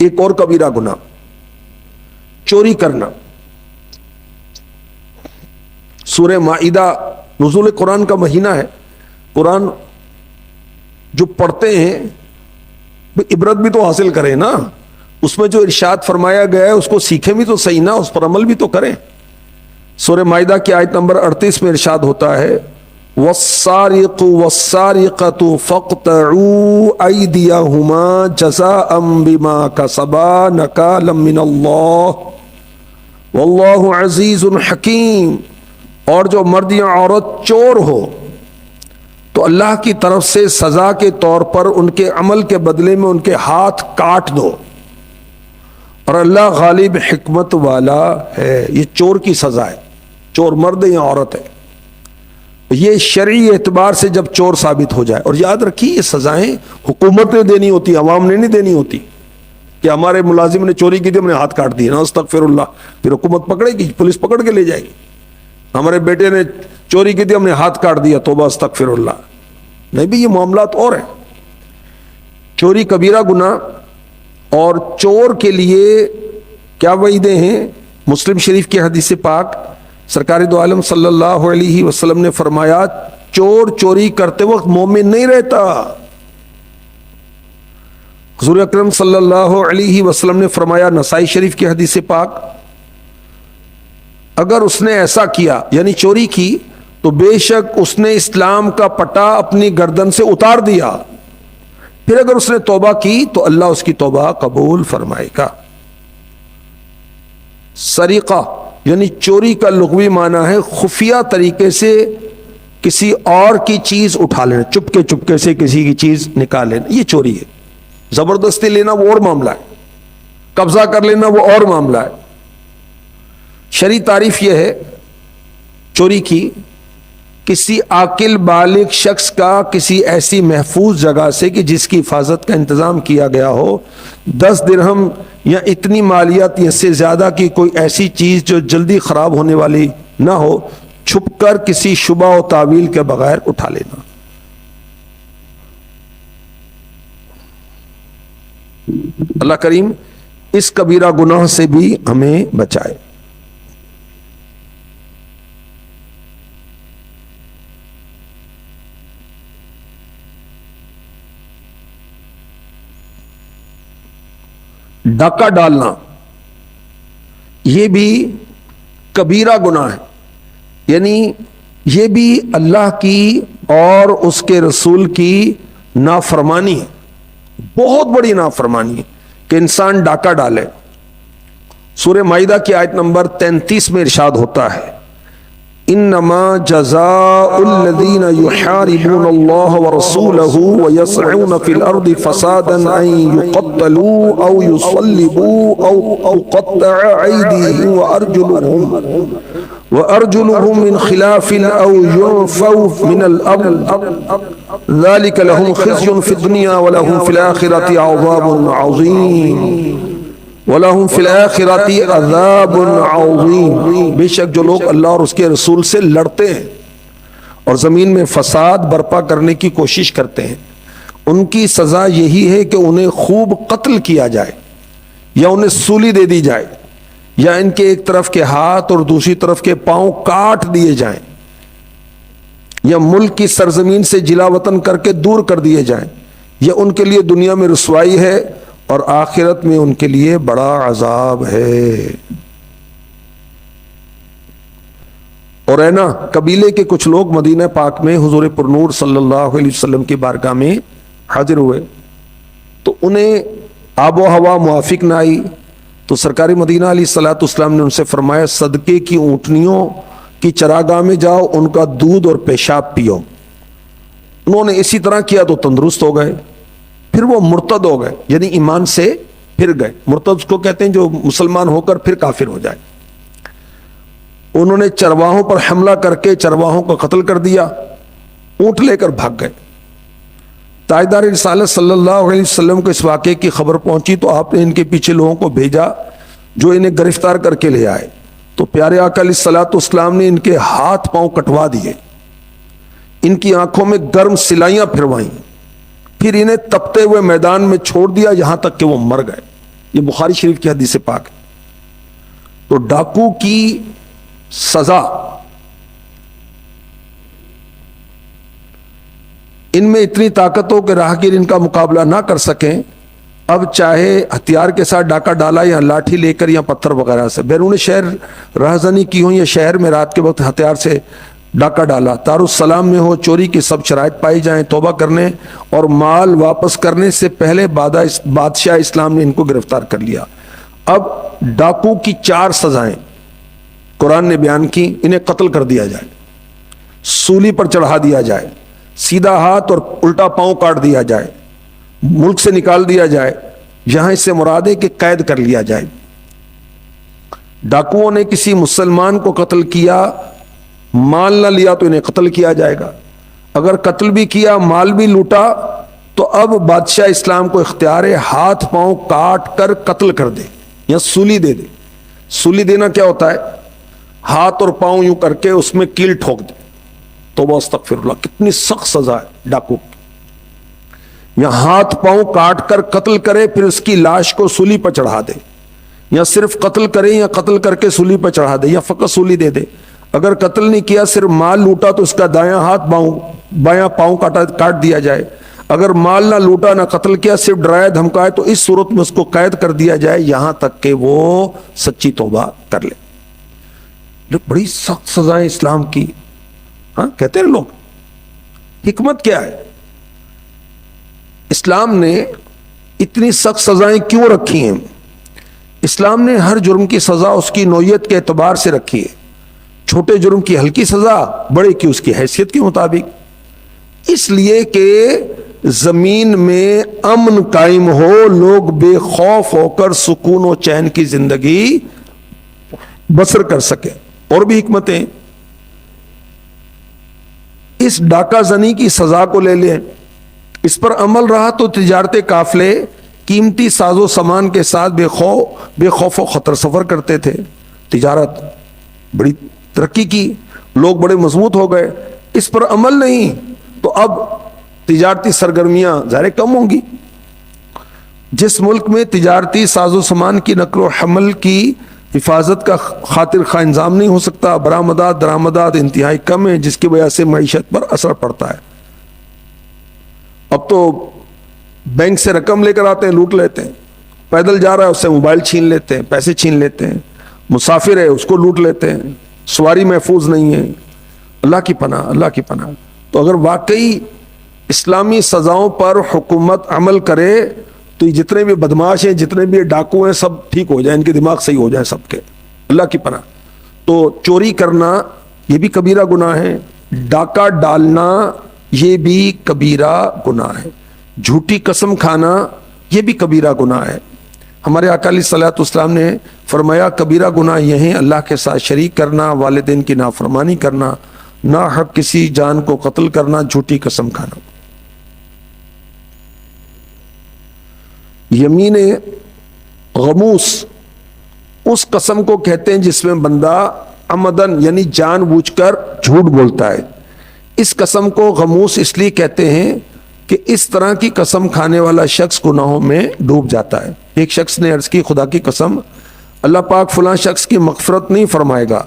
ایک اور کبیرہ گناہ چوری کرنا. سورہ مائدہ نزول قرآن کا مہینہ ہے. قرآن جو پڑھتے ہیں عبرت بھی تو حاصل کریں نا. اس میں جو ارشاد فرمایا گیا ہے اس کو سیکھیں بھی تو صحیح نا, اس پر عمل بھی تو کریں. سورہ مائدہ کی آیت نمبر 38 میں ارشاد ہوتا ہے والسارق والسارقۃ فاقطعوا ایدیہما جزاء بما کسبا نکالا من اللہ واللہ عزیز حکیم. اور جو مرد یا عورت چور ہو تو اللہ کی طرف سے سزا کے طور پر ان کے عمل کے بدلے میں ان کے ہاتھ کاٹ دو, اور اللہ غالب حکمت والا ہے. یہ چور کی سزا ہے, چور مرد یا عورت ہے. یہ شرعی اعتبار سے جب چور ثابت ہو جائے, اور یاد رکھیے یہ سزائیں حکومت نے دینی ہوتی, عوام نے نہیں دینی ہوتی کہ ہمارے ملازم نے چوری کی تھی ہم نے ہاتھ کاٹ دیے نا استغفر اللہ, پھر حکومت پکڑے گی, پولیس پکڑ کے لے جائے گی. ہمارے بیٹے نے چوری کی تھی ہم نے ہاتھ کاٹ دیا, توبہ استغفر اللہ. نہیں بھی, یہ معاملات اور ہیں. چوری کبیرہ گناہ, اور چور کے لیے کیا وعیدیں ہیں. مسلم شریف کی حدیث پاک سرکار دو عالم صلی اللہ علیہ وسلم نے فرمایا چور چوری کرتے وقت مومن نہیں رہتا. حضور اکرم صلی اللہ علیہ وسلم نے فرمایا نسائی شریف کی حدیث پاک اگر اس نے ایسا کیا یعنی چوری کی تو بے شک اس نے اسلام کا پٹا اپنی گردن سے اتار دیا, پھر اگر اس نے توبہ کی تو اللہ اس کی توبہ قبول فرمائے گا. سریقہ یعنی چوری کا لغوی معنی ہے خفیہ طریقے سے کسی اور کی چیز اٹھا لینا, چپکے سے کسی کی چیز نکال لینا, یہ چوری ہے. زبردستی لینا وہ اور معاملہ ہے, قبضہ کر لینا وہ اور معاملہ ہے. شرعی تعریف یہ ہے چوری کی, کسی عاقل بالغ شخص کا کسی ایسی محفوظ جگہ سے کہ جس کی حفاظت کا انتظام کیا گیا ہو 10 درہم یا اتنی مالیت یا سے زیادہ کی کوئی ایسی چیز جو جلدی خراب ہونے والی نہ ہو, چھپ کر کسی شبہ و تعویل کے بغیر اٹھا لینا. اللہ کریم اس کبیرہ گناہ سے بھی ہمیں بچائے. ڈاکہ ڈالنا یہ بھی کبیرہ گناہ ہے, یعنی یہ بھی اللہ کی اور اس کے رسول کی نافرمانی ہے, بہت بڑی نافرمانی ہے کہ انسان ڈاکہ ڈالے. سورہ مائدہ کی آیت نمبر 33 میں ارشاد ہوتا ہے انما جزاء الذين يحاربون الله ورسوله ويسعون في الارض فسادا ان يقتلوا او يصلبوا او تقطع ايديهم وارجلهم من خلاف او ينفوا من الارض ذلك لهم خزي في الدنيا ولهم في الاخره عذاب عظيم وَلَهُمْ فِي الْآخِرَةِ عَذَابٌ عَظِيمٌ. بے شک جو لوگ اللہ اور اس کے رسول سے لڑتے ہیں اور زمین میں فساد برپا کرنے کی کوشش کرتے ہیں, ان کی سزا یہی ہے کہ انہیں خوب قتل کیا جائے یا انہیں سولی دے دی جائے یا ان کے ایک طرف کے ہاتھ اور دوسری طرف کے پاؤں کاٹ دیے جائیں یا ملک کی سرزمین سے جلا وطن کر کے دور کر دیے جائیں, یا ان کے لیے دنیا میں رسوائی ہے اور آخرت میں ان کے لیے بڑا عذاب ہے. اور ہے نا قبیلے کے کچھ لوگ مدینہ پاک میں حضور پرنور صلی اللہ علیہ وسلم کی بارگاہ میں حاضر ہوئے تو انہیں آب و ہوا موافق نہ آئی, تو سرکار مدینہ علیہ الصلوۃ والسلام نے ان سے فرمایا صدقے کی اونٹنیوں کی چراگاہ میں جاؤ, ان کا دودھ اور پیشاب پیو. انہوں نے اسی طرح کیا تو تندرست ہو گئے. پھر وہ مرتد ہو گئے, یعنی ایمان سے پھر گئے. مرتد اس کو کہتے ہیں جو مسلمان ہو کر پھر کافر ہو جائے. انہوں نے چرواہوں پر حملہ کر کے چرواہوں کو قتل کر دیا, اونٹ لے کر بھاگ گئے. تاجدار رسالت صلی اللہ علیہ وسلم کو اس واقعے کی خبر پہنچی تو آپ نے ان کے پیچھے لوگوں کو بھیجا جو انہیں گرفتار کر کے لے آئے. تو پیارے آقا علیہ الصلوۃ والسلام نے ان کے ہاتھ پاؤں کٹوا دیے, ان کی آنکھوں میں گرم سلائیاں پھروائیں, پھر انہیں تپتے ہوئے میدان میں چھوڑ دیا یہاں تک کہ وہ مر گئے. یہ بخاری شریف کی حدیث پاک ہے. تو ڈاکو کی سزا ان میں اتنی طاقت ہو کہ راہگیر ان کا مقابلہ نہ کر سکیں. اب چاہے ہتھیار کے ساتھ ڈاکہ ڈالا یا لاٹھی لے کر یا پتھر وغیرہ سے بیرون شہر راہزنی کی ہو یا شہر میں رات کے وقت ہتھیار سے ڈاکہ ڈالا، دارالسلام میں ہو، چوری کی سب شرائط پائی جائیں، توبہ کرنے اور مال واپس کرنے سے پہلے بادشاہ اسلام نے ان کو گرفتار کر لیا. اب ڈاکو کی 4 سزائیں قرآن نے بیان کی. انہیں قتل کر دیا جائے، سولی پر چڑھا دیا جائے، سیدھا ہاتھ اور الٹا پاؤں کاٹ دیا جائے، ملک سے نکال دیا جائے. یہاں اس سے مراد ہے کہ قید کر لیا جائے. ڈاکوؤں نے کسی مسلمان کو قتل کیا، مال نہ لیا تو انہیں قتل کیا جائے گا. اگر قتل بھی کیا، مال بھی لوٹا، تو اب بادشاہ اسلام کو اختیار ہے ہاتھ پاؤں کاٹ کر قتل کر دے یا سولی دے دے. سولی دینا کیا ہوتا ہے؟ ہاتھ اور پاؤں یوں کر کے اس میں کیل ٹھوک دے. توبہ استغفر اللہ، کتنی سخت سزا ہے ڈاکو. یا ہاتھ پاؤں کاٹ کر قتل کرے پھر اس کی لاش کو سولی پر چڑھا دے، یا صرف قتل کرے یا قتل کر کے سولی پر چڑھا دے، یا فقط سولی دے دے. اگر قتل نہیں کیا، صرف مال لوٹا تو اس کا دایاں ہاتھ بایاں پاؤں کاٹ دیا جائے. اگر مال نہ لوٹا نہ قتل کیا، صرف ڈرایا دھمکائے، تو اس صورت میں اس کو قید کر دیا جائے یہاں تک کہ وہ سچی توبہ کر لے. بڑی سخت سزائیں اسلام کی. ہاں کہتے ہیں لوگ، حکمت کیا ہے؟ اسلام نے اتنی سخت سزائیں کیوں رکھی ہیں؟ اسلام نے ہر جرم کی سزا اس کی نوعیت کے اعتبار سے رکھی ہے. چھوٹے جرم کی ہلکی سزا، بڑے کی اس کی حیثیت کے مطابق. اس لیے کہ زمین میں امن قائم ہو، لوگ بے خوف ہو کر سکون و چین کی زندگی بسر کر سکے. اور بھی حکمتیں. اس ڈاکہ زنی کی سزا کو لے لیں، اس پر عمل رہا تو تجارت قافلے قیمتی ساز و سامان کے ساتھ بے خوف و خطر سفر کرتے تھے. تجارت بڑی ترقی کی، لوگ بڑے مضبوط ہو گئے. اس پر عمل نہیں تو اب تجارتی سرگرمیاں ظاہر کم ہوں گی. جس ملک میں تجارتی ساز و سامان کی نقل و حمل کی حفاظت کا خاطر خواہ انظام نہیں ہو سکتا، برآمدات درآمدات انتہائی کم ہیں، جس کی وجہ سے معیشت پر اثر پڑتا ہے. اب تو بینک سے رقم لے کر آتے ہیں، لوٹ لیتے ہیں. پیدل جا رہا ہے، اس سے موبائل چھین لیتے ہیں، پیسے چھین لیتے ہیں. مسافر ہے، اس کو لوٹ لیتے ہیں. سواری محفوظ نہیں ہے. اللہ کی پناہ، اللہ کی پناہ. تو اگر واقعی اسلامی سزاؤں پر حکومت عمل کرے تو یہ جتنے بھی بدماش ہیں، جتنے بھی ڈاکو ہیں، سب ٹھیک ہو جائیں، ان کے دماغ صحیح ہو جائیں سب کے. اللہ کی پناہ. تو چوری کرنا یہ بھی کبیرہ گناہ ہے، ڈاکہ ڈالنا یہ بھی کبیرہ گناہ ہے، جھوٹی قسم کھانا یہ بھی کبیرہ گناہ ہے. ہمارے آقا علیہ الصلوۃ والسلام نے فرمایا کبیرہ گناہ یہ ہیں اللہ کے ساتھ شریک کرنا، والدین کی نافرمانی کرنا، ناحق کسی جان کو قتل کرنا، جھوٹی قسم کھانا. یمین غموس اس قسم کو کہتے ہیں جس میں بندہ عمدن یعنی جان بوجھ کر جھوٹ بولتا ہے. اس قسم کو غموس اس لیے کہتے ہیں کہ اس طرح کی قسم کھانے والا شخص گناہوں میں ڈوب جاتا ہے. ایک شخص نے عرض کی خدا کی قسم اللہ پاک فلاں شخص کی مغفرت نہیں فرمائے گا.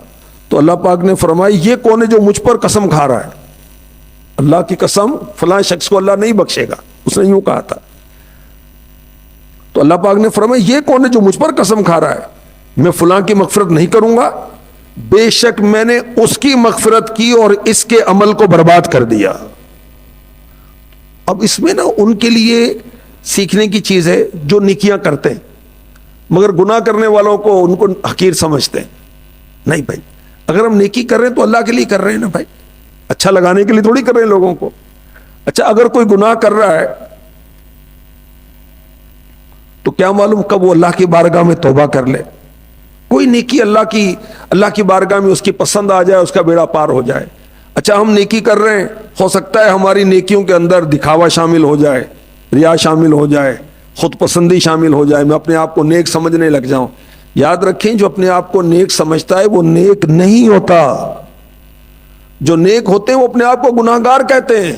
تو اللہ پاک نے فرمایا یہ کون ہے جو مجھ پر قسم کھا رہا ہے؟ اللہ کی قسم فلاں شخص کو اللہ نہیں بخشے گا، اس نے یوں کہا تھا. تو اللہ پاک نے فرمایا یہ کون ہے جو مجھ پر قسم کھا رہا ہے؟ میں فلاں کی مغفرت نہیں کروں گا. بے شک میں نے اس کی مغفرت کی اور اس کے عمل کو برباد کر دیا. اب اس میں نا ان کے لیے سیکھنے کی چیز ہے جو نیکیاں کرتے ہیں مگر گناہ کرنے والوں کو ان کو حقیر سمجھتے ہیں. نہیں بھائی، اگر ہم نیکی کر رہے ہیں تو اللہ کے لیے کر رہے ہیں نا بھائی، اچھا لگانے کے لیے تھوڑی کر رہے ہیں لوگوں کو. اچھا اگر کوئی گناہ کر رہا ہے تو کیا معلوم کب وہ اللہ کی بارگاہ میں توبہ کر لے. کوئی نیکی اللہ کی بارگاہ میں اس کی پسند آ جائے، اس کا بیڑا پار ہو جائے. اچھا ہم نیکی کر رہے ہیں، ہو سکتا ہے ہماری نیکیوں کے اندر دکھاوا شامل ہو جائے، ریا شامل ہو جائے، خود پسندی شامل ہو جائے، میں اپنے آپ کو نیک سمجھنے لگ جاؤں. یاد رکھیں جو اپنے آپ کو نیک سمجھتا ہے وہ نیک نہیں ہوتا. جو نیک ہوتے ہیں وہ اپنے آپ کو گناہگار کہتے ہیں.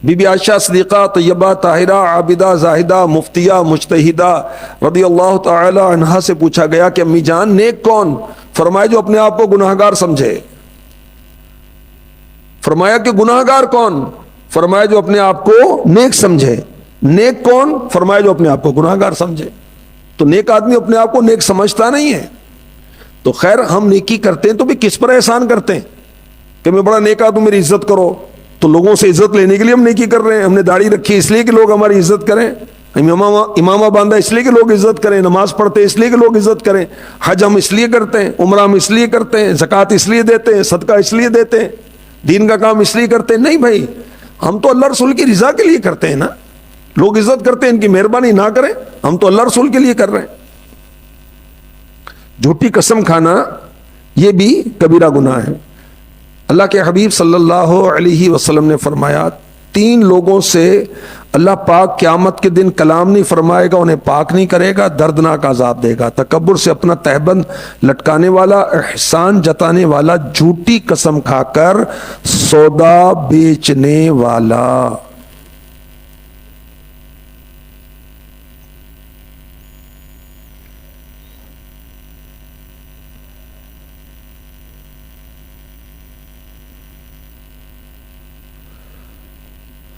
بی بی عائشہ صدیقہ طیبہ طاہرہ عابدہ زاہدہ مفتیہ مجتہدہ رضی اللہ تعالی عنہا سے پوچھا گیا کہ امی جان نیک کون؟ فرمایا جو اپنے آپ کو گناہگار سمجھے۔ فرمایا کہ گناہگار کون؟ فرمایا جو اپنے آپ کو نیک سمجھے۔ نیک کون؟ فرمایا جو اپنے آپ کو گناہگار سمجھے۔ تو نیک آدمی اپنے آپ کو نیک سمجھتا نہیں ہے۔ تو خیر ہم نیکی کرتے ہیں تو بھی کس پر احسان کرتے ہیں کہ میں بڑا نیک آدمی میری عزت کرو؟ تو لوگوں سے عزت لینے کے لیے ہم نیکی کر رہے ہیں۔ ہم نے داڑھی رکھی اس لیے کہ لوگ ہماری عزت کریں، امامہ باندھا اس لیے کہ لوگ عزت کریں، نماز پڑھتے اس لیے کہ لوگ عزت کریں، حج ہم اس لیے کرتے ہیں، عمرہ ہم اس لیے کرتے ہیں، زکوٰۃ اس لیے دیتے ہیں، صدقہ اس لیے دیتے ہیں، دین کا کام اس لیے کرتے ہیں۔ نہیں بھائی، ہم تو اللہ رسول کی رضا کے لیے کرتے ہیں نا۔ لوگ عزت کرتے ہیں ان کی مہربانی نہ کریں، ہم تو اللہ رسول کے لیے کر رہے ہیں۔ جھوٹی قسم کھانا یہ بھی کبیرہ گناہ ہے۔ اللہ کے حبیب صلی اللہ علیہ وسلم نے فرمایا 3 لوگوں سے اللہ پاک قیامت کے دن کلام نہیں فرمائے گا، انہیں پاک نہیں کرے گا، دردناک عذاب دے گا۔ تکبر سے اپنا تہبند لٹکانے والا، احسان جتانے والا، جھوٹی قسم کھا کر سودا بیچنے والا۔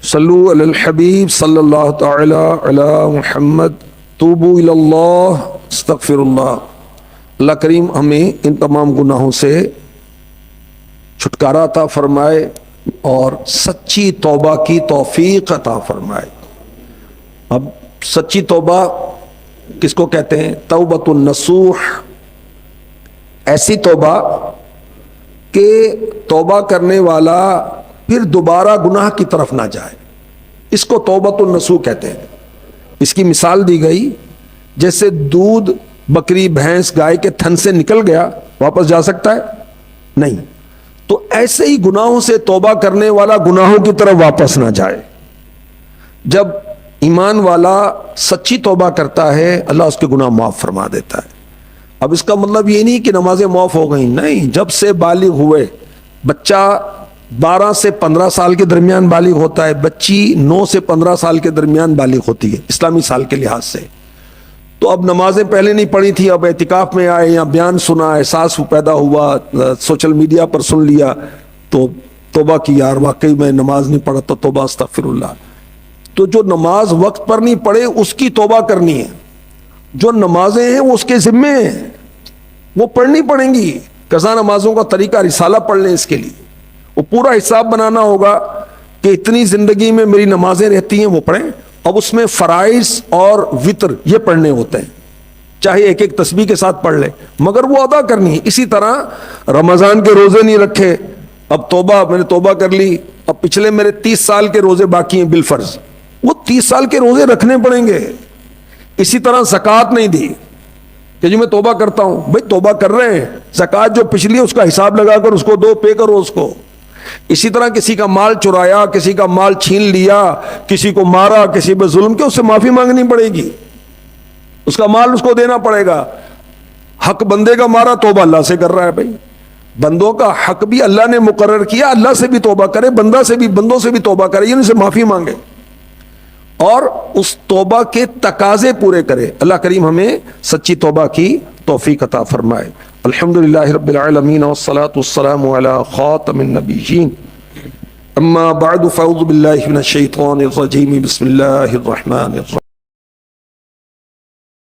صلو علی الحبیب صلی اللہ تعالی علی محمد، توبو الی اللہ، استغفر اللہ۔ اللہ کریم ہمیں ان تمام گناہوں سے چھٹکارا عطا فرمائے اور سچی توبہ کی توفیق عطا فرمائے۔ اب سچی توبہ کس کو کہتے ہیں؟ توبۃ النصوح، ایسی توبہ کہ توبہ کرنے والا پھر دوبارہ گناہ کی طرف نہ جائے، اس کو توبۃ النصوح کہتے ہیں۔ اس کی مثال دی گئی جیسے دودھ بکری بھینس گائے کے تھن سے نکل گیا واپس جا سکتا ہے؟ نہیں۔ تو ایسے ہی گناہوں سے توبہ کرنے والا گناہوں کی طرف واپس نہ جائے۔ جب ایمان والا سچی توبہ کرتا ہے اللہ اس کے گناہ معاف فرما دیتا ہے۔ اب اس کا مطلب یہ نہیں کہ نمازیں معاف ہو گئیں، نہیں۔ جب سے بالغ ہوئے، بچہ 12 سے 15 سال کے درمیان بالغ ہوتا ہے، بچی 9 سے 15 سال کے درمیان بالغ ہوتی ہے اسلامی سال کے لحاظ سے۔ تو اب نمازیں پہلے نہیں پڑھی تھی، اب اعتکاف میں آئے یا بیان سنا، احساس پیدا ہوا، سوشل میڈیا پر سن لیا تو توبہ کی، یار واقعی میں نماز نہیں پڑھا تو توبہ استغفر اللہ۔ تو جو نماز وقت پر نہیں پڑھے اس کی توبہ کرنی ہے، جو نمازیں ہیں وہ اس کے ذمے ہیں، وہ پڑھنی پڑیں گی۔ قضا نمازوں کا طریقہ رسالہ پڑھ لیں، اس کے لیے وہ پورا حساب بنانا ہوگا کہ اتنی زندگی میں میری نمازیں رہتی ہیں، وہ پڑھیں۔ اب اس میں فرائض اور وتر یہ پڑھنے ہوتے ہیں، چاہے ایک ایک تسبیح کے ساتھ پڑھ لے، مگر وہ ادا کرنی ہے۔ اسی طرح رمضان کے روزے نہیں رکھے، اب توبہ، میں نے توبہ کر لی، اب پچھلے میرے 30 سال کے روزے باقی ہیں بالفرض، وہ 30 سال کے روزے رکھنے پڑیں گے۔ اسی طرح زکوٰۃ نہیں دی کہ جو میں توبہ کرتا ہوں، بھائی توبہ کر رہے ہیں، زکوٰۃ جو پچھلی ہے اس کا حساب لگا کر اس کو دو، پے کرو اس کو۔ اسی طرح کسی کا مال چرایا، کسی کا مال چھین لیا، کسی کو مارا، کسی پہ ظلم کیا، اس سے معافی مانگنی پڑے گی، اس کا مال اس کو دینا پڑے گا۔ حق بندے کا مارا، توبہ اللہ سے کر رہا ہے۔ بھائی بندوں کا حق بھی اللہ نے مقرر کیا، اللہ سے بھی توبہ کرے، بندہ سے بھی، بندوں سے بھی توبہ کرے، یعنی سے معافی مانگے اور اس توبہ کے تقاضے پورے کرے۔ اللہ کریم ہمیں سچی توبہ کی توفیق عطا فرمائے۔ الحمدللہ رب العالمین والصلاة والسلام علی خاتم النبیین، اما بعد فاعوذ باللہ من الشیطان الرجیم، بسم اللہ الرحمن الرحیم۔